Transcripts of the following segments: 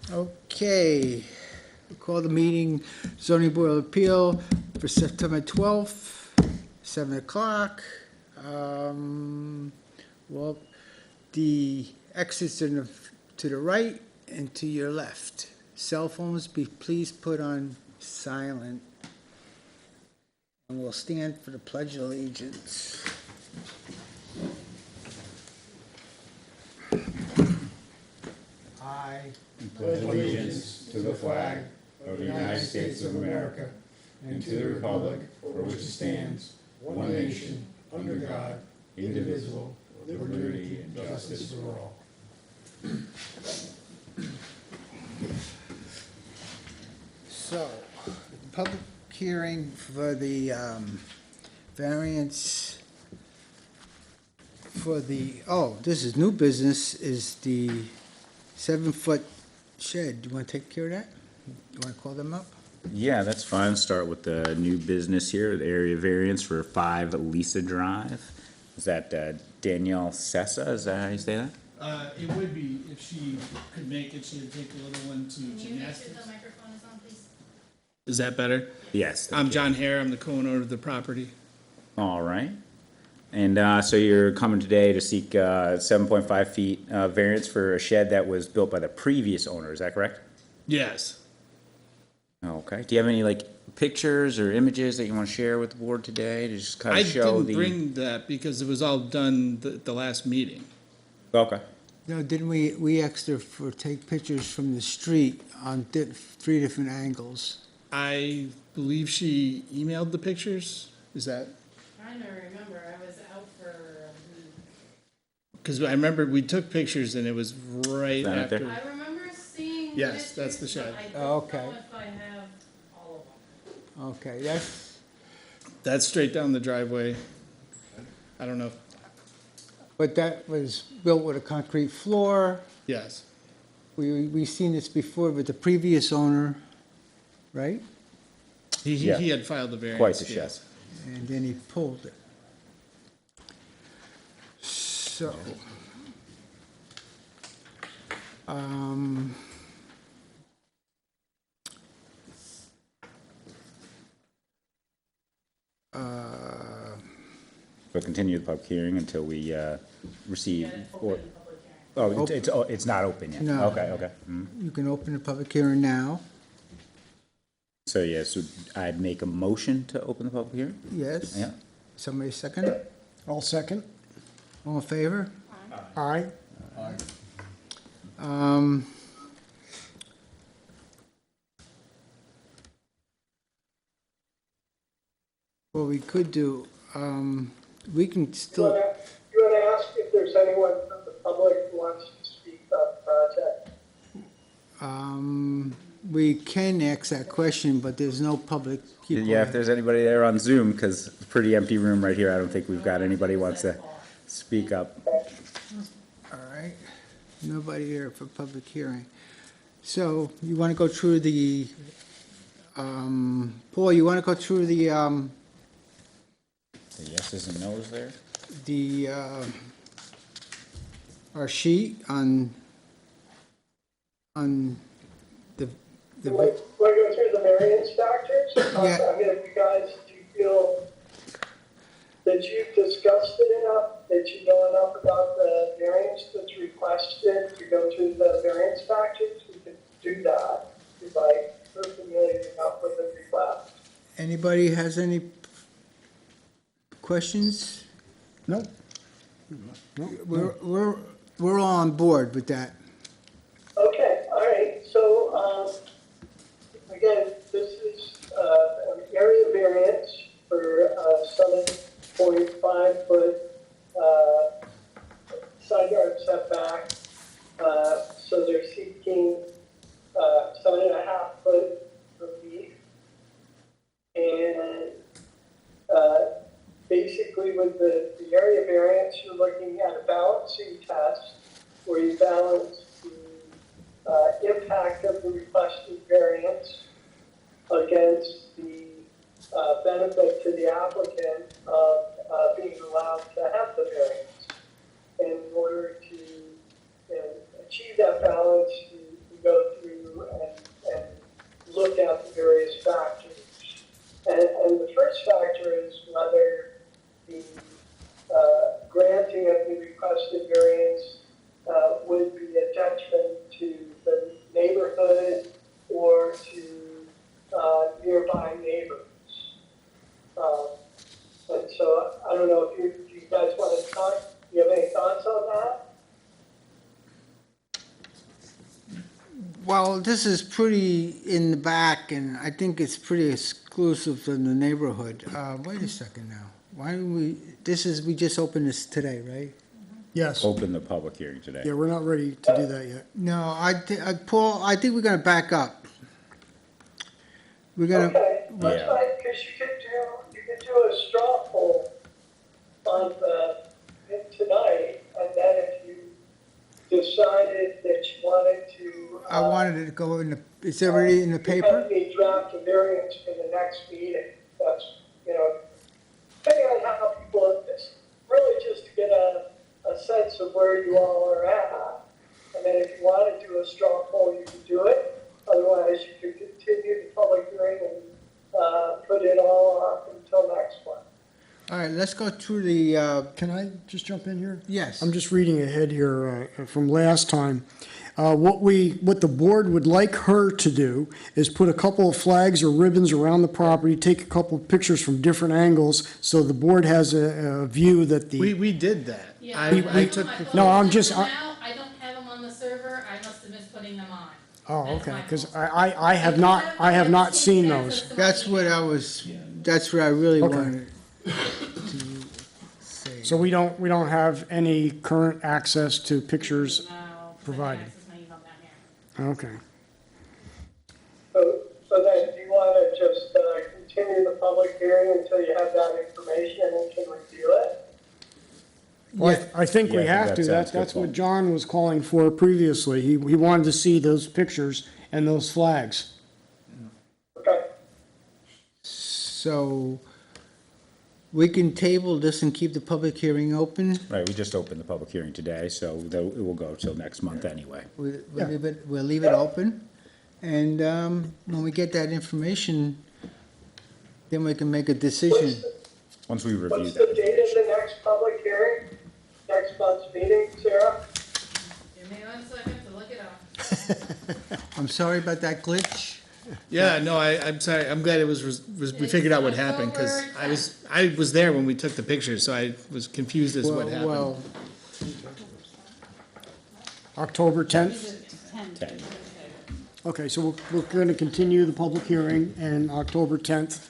Okay, we call the meeting zoning board of appeal for September 12th, 7 o'clock. Well, the exits are to the right and to your left. Cell phones, please put on silent. And we'll stand for the Pledge of Allegiance. I pledge allegiance to the flag of the United States of America and to the republic for which it stands, one nation, under God, indivisible, with liberty and justice for all. So, public hearing for the variance for this is new business, is the 7-foot shed. Do you want to take care of that? You want to call them up? Yeah, that's fine. Start with the new business here, the area variance for 5 Lisa Drive. Is that Danielle Sessa? Is that how you say that? It would be if she could make it. She would take the little one to Can you make gymnastics. sure the microphone is on, please? Is that better? Yes. thank I'm you. John Hare. I'm the co-owner of the property. All right. And so you're coming today to seek 7.5 feet variance for a shed that was built by the previous owner. Is that correct? Yes. Okay. Do you have any pictures or images that you want to share with the board today to just kind I of show didn't bring that because it was all done the last meeting. Okay. No, didn't we asked her for take pictures from the street on 3 different angles? I believe she emailed the pictures. Is that? Trying to remember, I was out for a week. Because I remember we took pictures and it was right Is that it after. there? I remember seeing Yes, pictures, that's the shed. but I don't Okay. know if I have all of them. Okay, That's straight down the driveway. I don't know. but that was built with a concrete floor. Yes. We've seen this before with the previous owner, right? Yeah. He had filed the variance. Quite the shed. yes. And then he pulled it. So, We'll continue the public hearing until we receive. Open the public hearing. It's not open yet. No. Okay. you can open the public hearing now. So yes, I'd make a motion to open the public hearing. Yes? Yeah. Somebody second? I'll second. All in favor? Aye. What we could do, we can still, You want to ask if there's anyone from the public who wants to speak about the project? we can ask that question, but there's no public people. Yeah, if there's anybody there on Zoom, because it's a pretty empty room right here, I don't think we've got anybody who wants to speak up. All right, nobody here for public hearing. So you want to go through the, Paul, you want to go through The yeses and nos there? our sheet on the, Want to go through the variance factors? Yeah. I mean, if you guys, do you feel that you've discussed it enough, that you know enough about the variance that's requested to go through the variance factors? We can do that if you're familiar enough with the request. anybody has any questions? No. We're all on board with that. Okay, all right, so, again, this is, an area variance for, 7.5 foot, side yard setback. So they're seeking, 7.5 foot relief. And, basically with the area variance, you're looking at a balancing test where you balance the impact of the requested variance against the benefit to the applicant of being allowed to have the variance. And in order to achieve that balance, you go through don't know if you guys want to talk, do you have any thoughts on that? Well, this is pretty in the back, and I think it's pretty exclusive to the neighborhood. Wait a second now. Why don't we just opened this today, right? Yes. Open the public hearing today. Yeah, we're not ready to do that yet. No, Paul, I think we're gonna back up. We're gonna, Okay, that's Yeah. fine, because you could do a straw poll on tonight, and then if you decided that you wanted to. I wanted it to go in the, it's already in the Have paper? me draft a variance for the next meeting, that's, depending on how people, it's really just to get a sense of where you all are at. And then if you want to do a straw poll, you can do it, otherwise you could continue the public hearing and put it all off until next one. All right, let's go through the, Can I just jump in here? yes. I'm just reading ahead here from last time. What the board would like her to do is put a couple of flags or ribbons around the property, take a couple of pictures from different angles, so the board has a view that the. We did that. Yeah, I I took, put No, I'm them just- out. I don't have them on the server, I must have missed putting them on. Oh, That's okay, my because fault. I have not seen those. That's what I was, that's what I really Okay. wanted to say. So we don't have any current access to pictures. No, 'cause I provided. didn't access my email down here. Okay. So then, do you want to just continue the public hearing until you have that information and can review it? Well, I think Yeah, we I have think to. that sounds good, That's what Paul. John was calling for previously. He wanted to see those pictures and those flags. Okay. So, we can table this and keep the public hearing open? Right, we just opened the public hearing today, so it will go till next month anyway. We'll leave it open, and, when we get that information, then we can make a decision. Once we review What's the that. date of the next public hearing? Next month's meeting, Sarah? Give me 1 second to look it up. I'm sorry about that glitch. yeah, no, I'm sorry, I'm glad it was we figured out what happened, because I was there when we took the pictures, so I was confused as to what happened. Well, October 10th? Okay, so we're going to continue the public hearing and October 10th.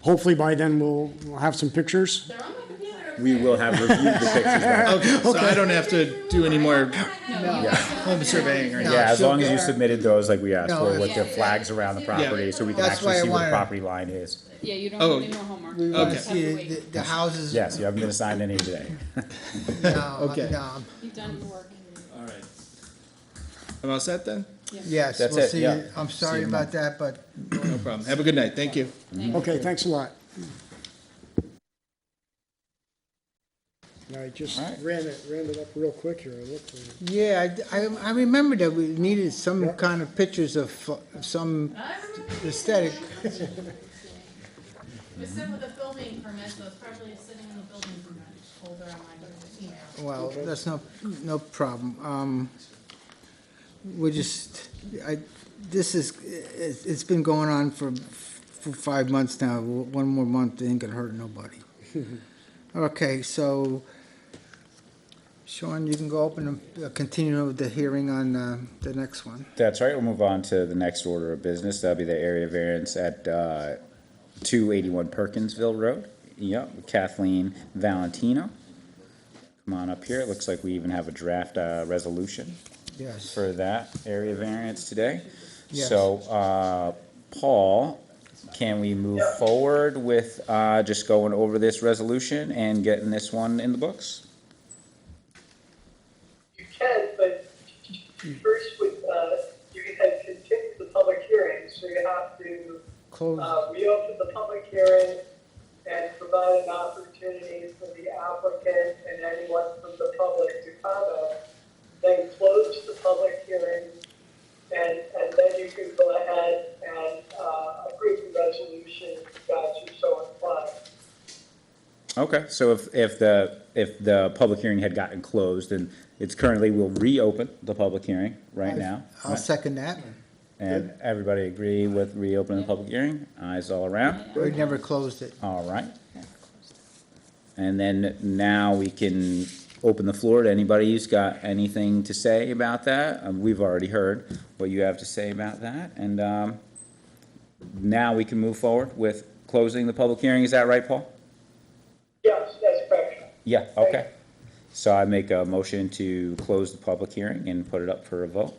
Hopefully by then we'll have some pictures. They're on my computer. We will have reviewed the pictures then. Okay, so I don't have to do any more No, home surveying or anything. Yeah, as she'll long as you get- submitted those like we asked No, for, with the yeah. flags around the property, so we can That's why actually I see where the wanted- property line is. Yeah, you don't Oh. have any more homework. we want to Okay. see the houses. Yes, you haven't been assigned any today. No, Okay. no, You've done your work. All right. I'm all set then? yes, That's we'll it, see, yeah. I'm See sorry you about that, but No problem. Have a good night. Thank you. Okay, thanks a lot. I just All right. ran it up real quick here. I looked at it. yeah, I remember that we needed some Yeah. kind of pictures of some I remember. aesthetic. It was sent with a building permit, so it's probably sitting in the building permit folder on my email. Well, that's no problem. We're just, it's been going on for 5 months now. One more month ain't gonna hurt nobody. Okay, so, Sean, you can go open and continue the hearing on the next one. That's right, we'll move on to the next order of business. That'll be the area variance at 281 Perkinsville Road. Yep, Kathleen Valentino. Come on up here. It looks like we even have a draft resolution Yes. for that area variance today. Yes. So, Paul, can we move forward with just going over this resolution and getting this one in the books? You can, but first you had continued the public hearing, so you have to Close, reopen the public hearing and provide an opportunity for the applicant and anyone from the public to comment. Then close the public hearing, and then you can go ahead and approve the resolution if you guys are so inclined. Okay, so if the public hearing had gotten closed, and it's currently, we'll reopen the public hearing right now. I'll second that. And everybody agree with reopening the public hearing? Ayes all around? We never closed it. All right. And then now we can open the floor to anybody who's got anything to say about that. We've already heard what you have to say about that, and, now we can move forward with closing the public hearing. Is that right, Paul? Yes, that's correct. Yeah, okay. So I make a motion to close the public hearing and put it up for a vote.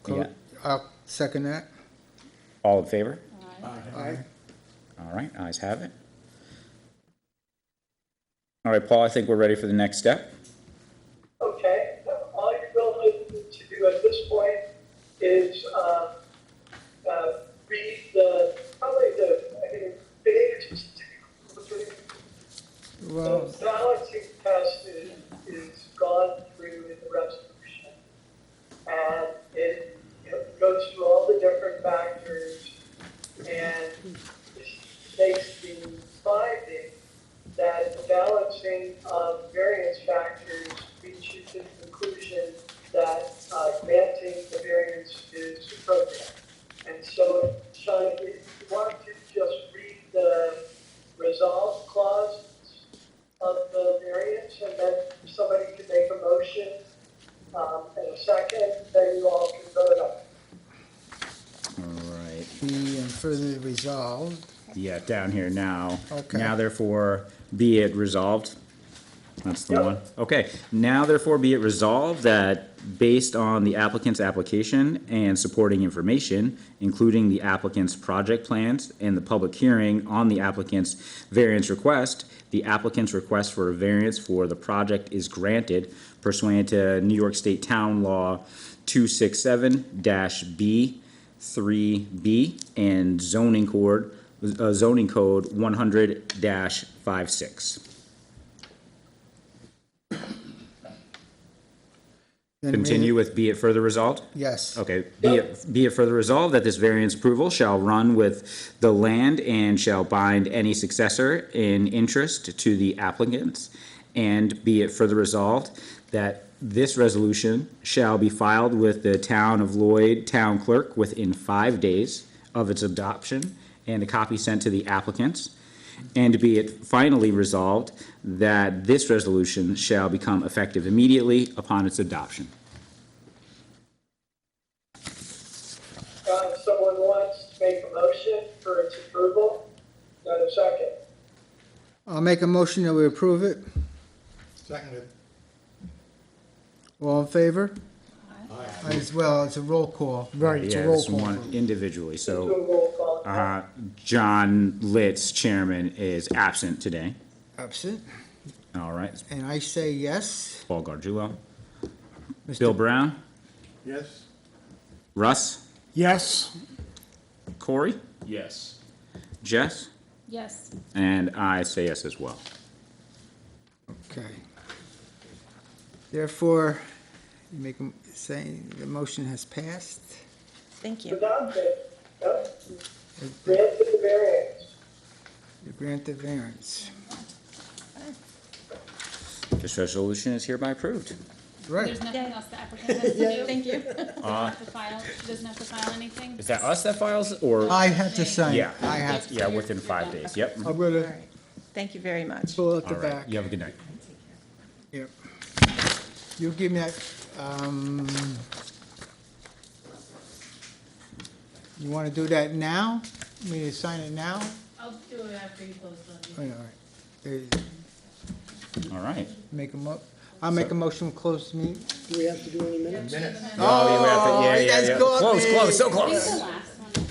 Yeah. I'll second that. All in favor? Aye. All right, ayes have it. All right, Paul, I think we're ready for the next step. Okay, all you're going to do at this point is read Well, the balancing test is gone through in the resolution. And it goes through all the different factors and makes the finding that the balancing of variance factors reaches the conclusion that granting the variance is appropriate. And so, Sean, if you want to just read the resolve clause of the variance, and then somebody can make a motion in a second, then you all can vote on it. All right. be further resolved. Yeah, down here now. Okay. Now therefore be it resolved. That's the Yep. one. Okay, now therefore be it resolved that based on the applicant's application and supporting information, including the applicant's project plans and the public hearing on the applicant's variance request, the applicant's request for a variance for the project is granted pursuant to New York State Town Law 267-B3B and zoning code 100-56. Then Continue with be it further resolved? Yes. Okay, be it further resolved that this variance approval shall run with the land and shall bind any successor in interest to the applicants. And be it further resolved that this resolution shall be filed with the town of Lloyd town clerk within 5 days of its adoption and a copy sent to the applicants. And be it finally resolved that this resolution shall become effective immediately upon its adoption. If someone wants to make a motion for its approval, then a second. I'll make a motion that we approve it. Seconded. All in favor? Aye. As well, it's a roll call. Right, it's a Yeah, roll this call. one individually, Do so, a roll call. John Litz, chairman, is absent today. Absent. All right, And I say yes. Paul Gargiulo. Mr. Bill Brown, Yes. Russ, Yes, Corey, Yes. Jess, Yes. and I say yes as well. Okay. Therefore, you make a, saying the motion has passed. Thank you. Adopted, yep. Granted the variance. You grant the variance. This resolution is hereby approved. Right. There's nothing else the applicant has to do? Thank you. Doesn't have to file, she doesn't have to file anything? Is that us that files, or? I have to sign. Yeah. I have to. Yeah, within 5 days, yep. I'm All gonna right. Thank you very much. pull at the All right, back. you have a good night. Yep. You give me that, you wanna do that now? You mean to sign it now? I'll do it after you close the Oh, yeah, all right. There you All right. make a I'll make a motion to close the meeting. do we have to do any minutes? Oh, you guys got Close, me. close, so The close. last one.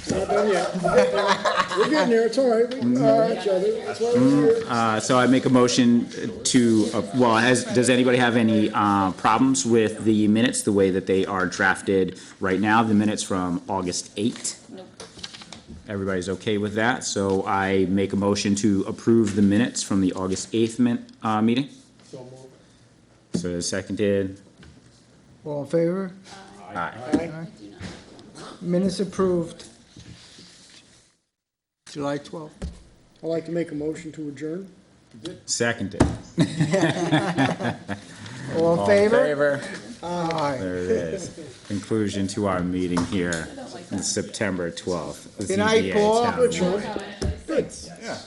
Not done yet. We're getting there, it's all right, we know each other, that's why we're here. So I make a motion to, does anybody have any problems with the minutes, the way that they are drafted right now, the minutes from August 8th? Nope. Everybody's okay with that, so I make a motion to approve the minutes from the August 8th meeting. So moved. So it's seconded. All in favor? Aye. Minutes approved. July 12th. I'd like to make a motion to adjourn. Seconded. All in favor? Aye. There it is. Conclusion to our meeting here on September 12th. Good night, ZBA Paul. Town Good Board. That's how it is. Good.